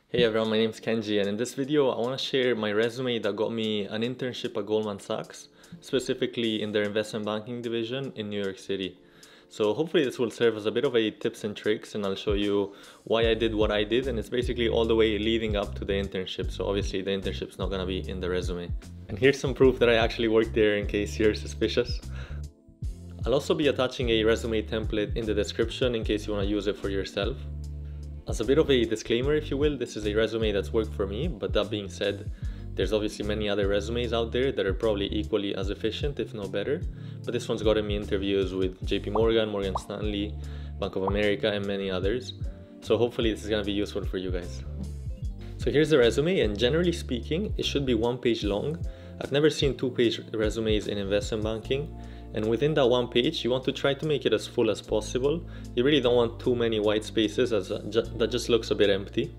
Hey everyone, my name is Kenji, and in this video I want to share my resume that got me an internship at Goldman Sachs, specifically in their investment banking division in New York City. So hopefully this will serve as a bit of a tips and tricks, and I'll show you why I did what I did, and it's basically all the way leading up to the internship. So obviously the internship's not going to be in the resume. And here's some proof that I actually worked there in case you're suspicious. I'll also be attaching a resume template in the description in case you want to use it for yourself. As a bit of a disclaimer, if you will, this is a resume that's worked for me, but that being said, there's obviously many other resumes out there that are probably equally as efficient, if not better. But this one's gotten me interviews with JP Morgan, Morgan Stanley, Bank of America, and many others. So hopefully this is going to be useful for you guys. So here's the resume, and generally speaking, it should be 1 page long. I've never seen 2-page resumes in investment banking. And within that 1 page, you want to try to make it as full as possible. You really don't want too many white spaces, as that just looks a bit empty.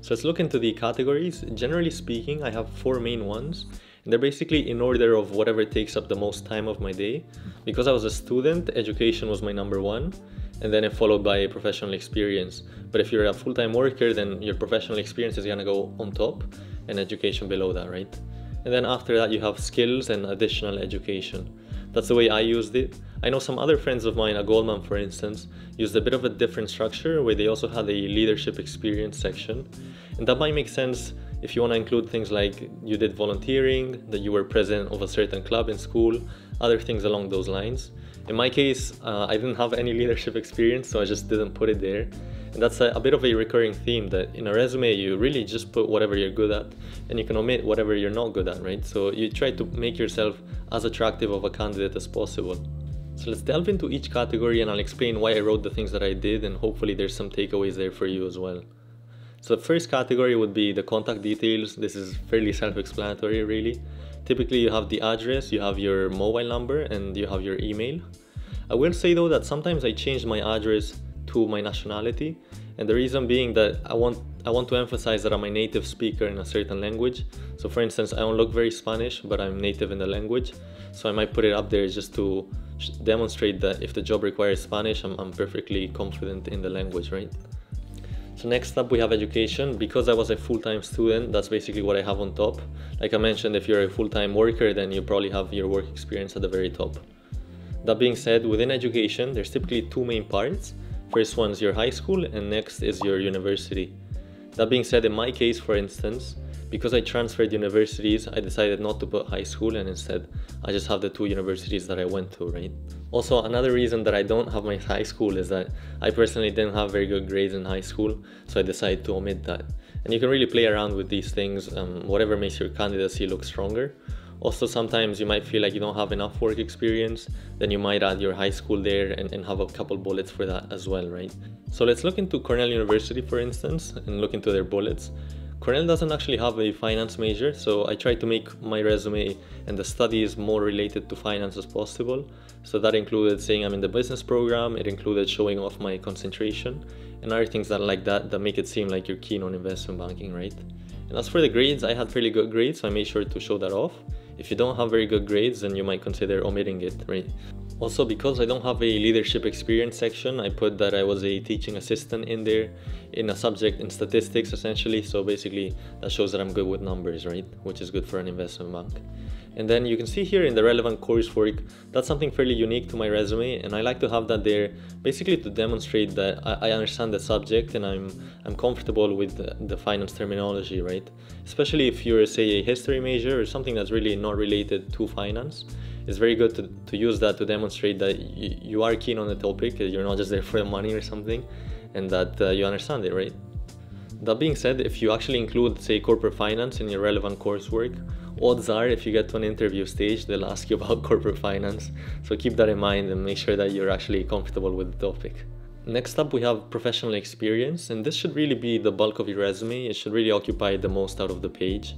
So let's look into the categories. Generally speaking, I have 4 main ones, and they're basically in order of whatever takes up the most time of my day. Because I was a student, education was my number 1, and then it followed by professional experience. But if you're a full-time worker, then your professional experience is gonna go on top and education below that, right? And then after that, you have skills and additional education. That's the way I used it. I know some other friends of mine at Goldman, for instance, used a bit of a different structure where they also had a leadership experience section. And that might make sense if you want to include things like you did volunteering, that you were president of a certain club in school, other things along those lines. In my case, I didn't have any leadership experience, so I just didn't put it there. And that's a bit of a recurring theme, that in a resume, you really just put whatever you're good at, and you can omit whatever you're not good at, right? So you try to make yourself as attractive of a candidate as possible. So let's delve into each category, and I'll explain why I wrote the things that I did, and hopefully there's some takeaways there for you as well. So the first category would be the contact details. This is fairly self-explanatory, really. Typically you have the address, you have your mobile number, and you have your email. I will say though that sometimes I changed my address to my nationality, and the reason being that I want to emphasize that I'm a native speaker in a certain language. So for instance, I don't look very Spanish, but I'm native in the language, so I might put it up there just to demonstrate that if the job requires Spanish, I'm perfectly confident in the language, right? So next up we have education. Because I was a full-time student, that's basically what I have on top. Like I mentioned, if you're a full-time worker, then you probably have your work experience at the very top. That being said, within education, there's typically 2 main parts. First one's your high school, and next is your university. That being said, in my case, for instance, because I transferred universities, I decided not to put high school, and instead I just have the 2 universities that I went to, right? Also, another reason that I don't have my high school is that I personally didn't have very good grades in high school, so I decided to omit that. And you can really play around with these things, whatever makes your candidacy look stronger. Also, sometimes you might feel like you don't have enough work experience, then you might add your high school there and have a couple bullets for that as well, right? So let's look into Cornell University, for instance, and look into their bullets. Cornell doesn't actually have a finance major, so I tried to make my resume and the studies more related to finance as possible. So that included saying I'm in the business program, it included showing off my concentration, and other things like that make it seem like you're keen on investment banking, right? And as for the grades, I had fairly good grades, so I made sure to show that off. If you don't have very good grades, then you might consider omitting it, right? Also, because I don't have a leadership experience section, I put that I was a teaching assistant in there in a subject in statistics, essentially. So basically that shows that I'm good with numbers, right? Which is good for an investment bank. And then you can see here in the relevant coursework, that's something fairly unique to my resume, and I like to have that there basically to demonstrate that I understand the subject and I'm comfortable with the finance terminology, right? Especially if you're, say, a history major or something that's really not related to finance. It's very good to use that to demonstrate that you are keen on the topic, you're not just there for the money or something, and that you understand it, right? That being said, if you actually include, say, corporate finance in your relevant coursework, odds are if you get to an interview stage, they'll ask you about corporate finance. So keep that in mind and make sure that you're actually comfortable with the topic. Next up, we have professional experience, and this should really be the bulk of your resume. It should really occupy the most out of the page.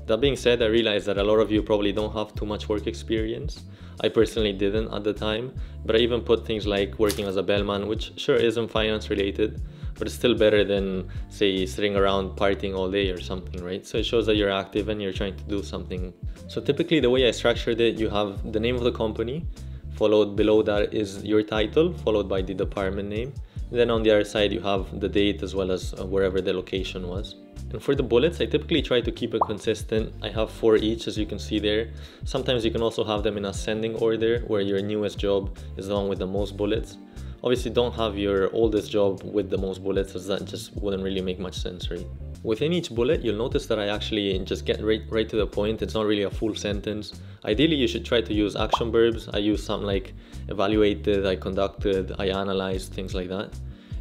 That being said, I realize that a lot of you probably don't have too much work experience. I personally didn't at the time, but I even put things like working as a bellman, which sure isn't finance related, but it's still better than, say, sitting around partying all day or something, right? So it shows that you're active and you're trying to do something. So typically the way I structured it, you have the name of the company, followed below that is your title, followed by the department name. And then on the other side, you have the date as well as wherever the location was. And for the bullets, I typically try to keep it consistent. I have 4 each, as you can see there. Sometimes you can also have them in ascending order, where your newest job is the one with the most bullets. Obviously, don't have your oldest job with the most bullets, as that just wouldn't really make much sense, right? Within each bullet, you'll notice that I actually just get right to the point. It's not really a full sentence. Ideally, you should try to use action verbs. I use something like evaluated, I conducted, I analyzed, things like that.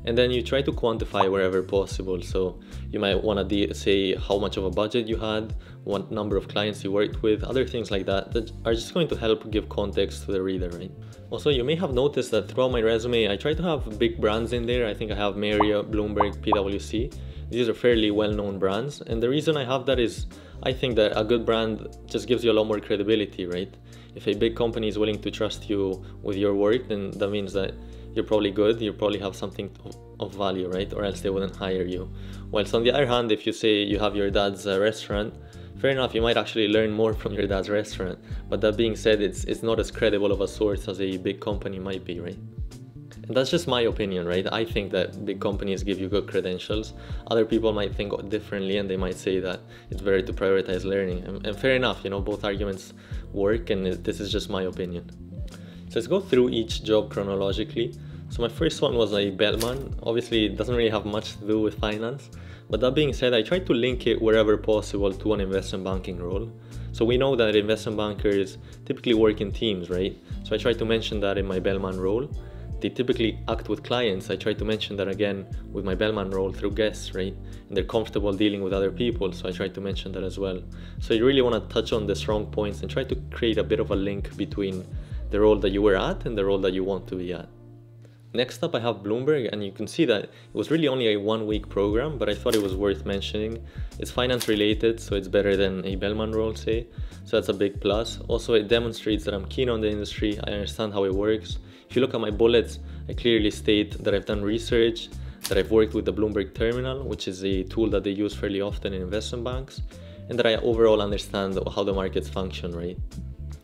And then you try to quantify wherever possible. So you might want to say how much of a budget you had, what number of clients you worked with, other things like that that are just going to help give context to the reader, right? Also, you may have noticed that throughout my resume, I try to have big brands in there. I think I have Marriott, Bloomberg, PwC. These are fairly well-known brands. And the reason I have that is I think that a good brand just gives you a lot more credibility, right? If a big company is willing to trust you with your work, then that means that you're probably good, you probably have something of value, right? Or else they wouldn't hire you. Whilst on the other hand, if you say you have your dad's restaurant, fair enough, you might actually learn more from your dad's restaurant. But that being said, it's not as credible of a source as a big company might be, right? And that's just my opinion, right? I think that big companies give you good credentials. Other people might think differently, and they might say that it's better to prioritize learning. And fair enough, both arguments work, and this is just my opinion. So let's go through each job chronologically. So my first one was a bellman. Obviously, it doesn't really have much to do with finance. But that being said, I tried to link it wherever possible to an investment banking role. So we know that investment bankers typically work in teams, right? So I tried to mention that in my bellman role. They typically act with clients. I try to mention that again with my bellman role through guests, right? And they're comfortable dealing with other people, so I try to mention that as well. So you really want to touch on the strong points and try to create a bit of a link between the role that you were at and the role that you want to be at. Next up, I have Bloomberg, and you can see that it was really only a 1-week program, but I thought it was worth mentioning. It's finance related, so it's better than a bellman role, say. So that's a big plus. Also, it demonstrates that I'm keen on the industry. I understand how it works. If you look at my bullets, I clearly state that I've done research, that I've worked with the Bloomberg Terminal, which is a tool that they use fairly often in investment banks, and that I overall understand how the markets function, right?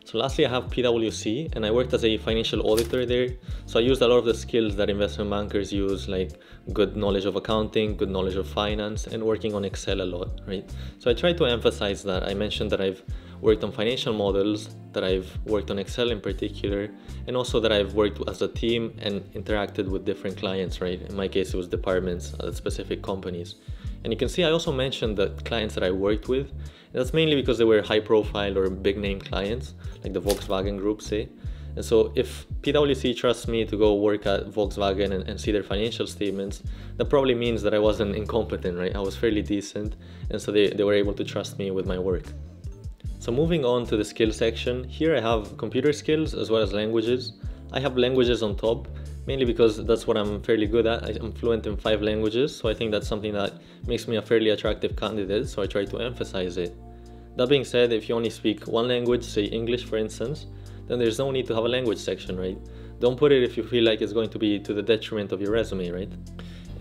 So lastly, I have PwC, and I worked as a financial auditor there. So I used a lot of the skills that investment bankers use, like good knowledge of accounting, good knowledge of finance, and working on Excel a lot, right? So I tried to emphasize that. I mentioned that I've worked on financial models, that I've worked on Excel in particular, and also that I've worked as a team and interacted with different clients, right? In my case, it was departments at specific companies. And you can see I also mentioned the clients that I worked with. And that's mainly because they were high profile or big name clients, like the Volkswagen Group, say. And so if PwC trusts me to go work at Volkswagen and see their financial statements, that probably means that I wasn't incompetent, right? I was fairly decent, and so they were able to trust me with my work. So moving on to the skill section, here I have computer skills as well as languages. I have languages on top, mainly because that's what I'm fairly good at. I'm fluent in 5 languages, so I think that's something that makes me a fairly attractive candidate, so I try to emphasize it. That being said, if you only speak one language, say English for instance, then there's no need to have a language section, right? Don't put it if you feel like it's going to be to the detriment of your resume, right?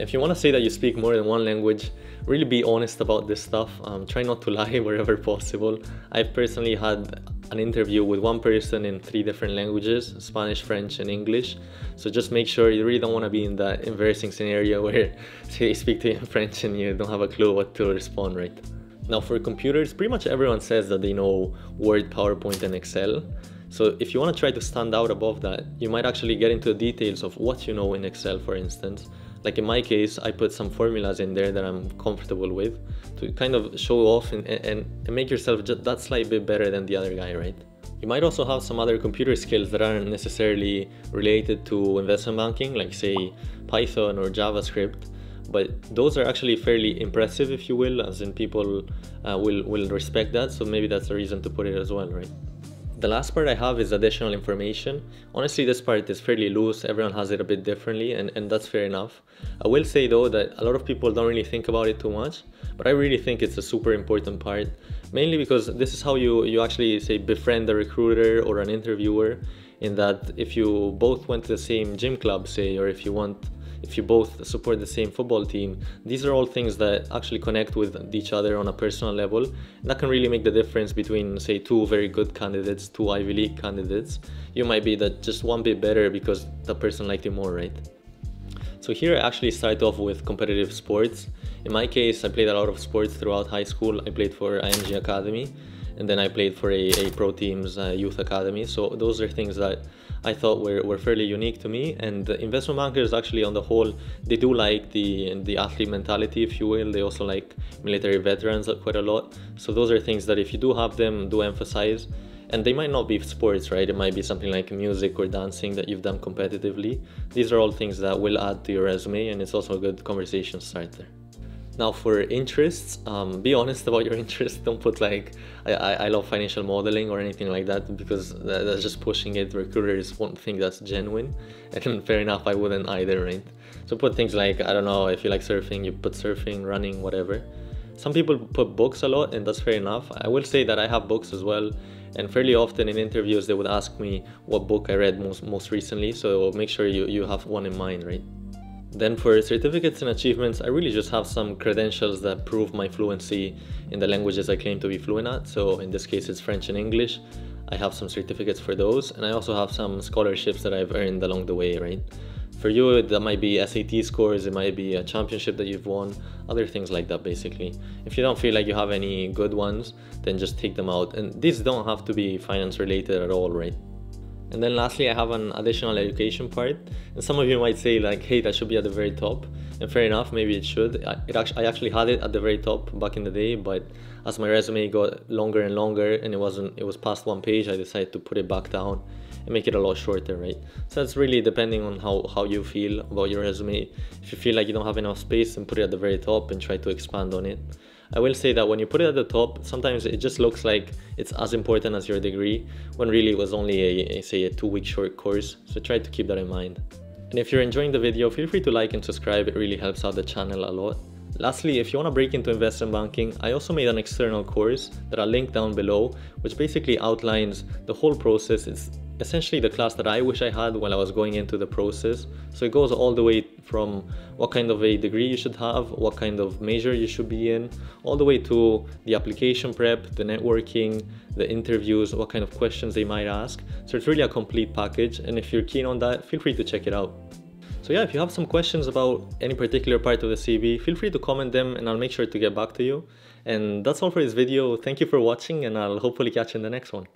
If you want to say that you speak more than one language, really be honest about this stuff. Try not to lie wherever possible. I've personally had an interview with one person in 3 different languages, Spanish, French, and English. So just make sure you really don't want to be in that embarrassing scenario where say you speak to you in French and you don't have a clue what to respond, right? Now for computers, pretty much everyone says that they know Word, PowerPoint, and Excel. So if you want to try to stand out above that, you might actually get into the details of what you know in Excel, for instance. Like in my case, I put some formulas in there that I'm comfortable with to kind of show off and make yourself just that slight bit better than the other guy, right? You might also have some other computer skills that aren't necessarily related to investment banking, like say Python or JavaScript, but those are actually fairly impressive, if you will, as in people will respect that, so maybe that's a reason to put it as well, right? The last part I have is additional information. Honestly, this part is fairly loose. Everyone has it a bit differently, and that's fair enough. I will say though that a lot of people don't really think about it too much, but I really think it's a super important part, mainly because this is how you actually say befriend a recruiter or an interviewer, in that if you both went to the same gym club, say, or if you both support the same football team, these are all things that actually connect with each other on a personal level. And that can really make the difference between, say, 2 very good candidates, 2 Ivy League candidates. You might be that just one bit better because the person liked you more, right? So here I actually started off with competitive sports. In my case, I played a lot of sports throughout high school. I played for IMG Academy, and then I played for a pro team's youth academy. So those are things that I thought were fairly unique to me. And the investment bankers actually on the whole, they do like the athlete mentality, if you will. They also like military veterans quite a lot. So those are things that if you do have them, do emphasize. And they might not be sports, right? It might be something like music or dancing that you've done competitively. These are all things that will add to your resume, and it's also a good conversation starter. Now for interests, be honest about your interests. Don't put like, I love financial modeling or anything like that, because that's just pushing it. Recruiters won't think that's genuine. And fair enough, I wouldn't either, right? So put things like, I don't know, if you like surfing, you put surfing, running, whatever. Some people put books a lot, and that's fair enough. I will say that I have books as well. And fairly often in interviews, they would ask me what book I read most recently. So make sure you have one in mind, right? Then for certificates and achievements, I really just have some credentials that prove my fluency in the languages I claim to be fluent at. So in this case, it's French and English. I have some certificates for those, and I also have some scholarships that I've earned along the way, right? For you, that might be SAT scores, it might be a championship that you've won, other things like that basically. If you don't feel like you have any good ones, then just take them out. And these don't have to be finance related at all, right? And then lastly, I have an additional education part. And some of you might say like, hey, that should be at the very top. And fair enough, maybe it should. I actually had it at the very top back in the day, but as my resume got longer and longer and it was past one page, I decided to put it back down and make it a lot shorter, right? So that's really depending on how you feel about your resume. If you feel like you don't have enough space, then put it at the very top and try to expand on it. I will say that when you put it at the top, sometimes it just looks like it's as important as your degree, when really it was only say a 2-week short course. So try to keep that in mind. And if you're enjoying the video, feel free to like and subscribe. It really helps out the channel a lot. Lastly, if you want to break into investment banking, I also made an external course that I'll link down below, which basically outlines the whole process. It's essentially the class that I wish I had while I was going into the process. So it goes all the way from what kind of a degree you should have, what kind of major you should be in, all the way to the application prep, the networking, the interviews, what kind of questions they might ask. So it's really a complete package. And if you're keen on that, feel free to check it out. So yeah, if you have some questions about any particular part of the CV, feel free to comment them and I'll make sure to get back to you. And that's all for this video. Thank you for watching, and I'll hopefully catch you in the next one.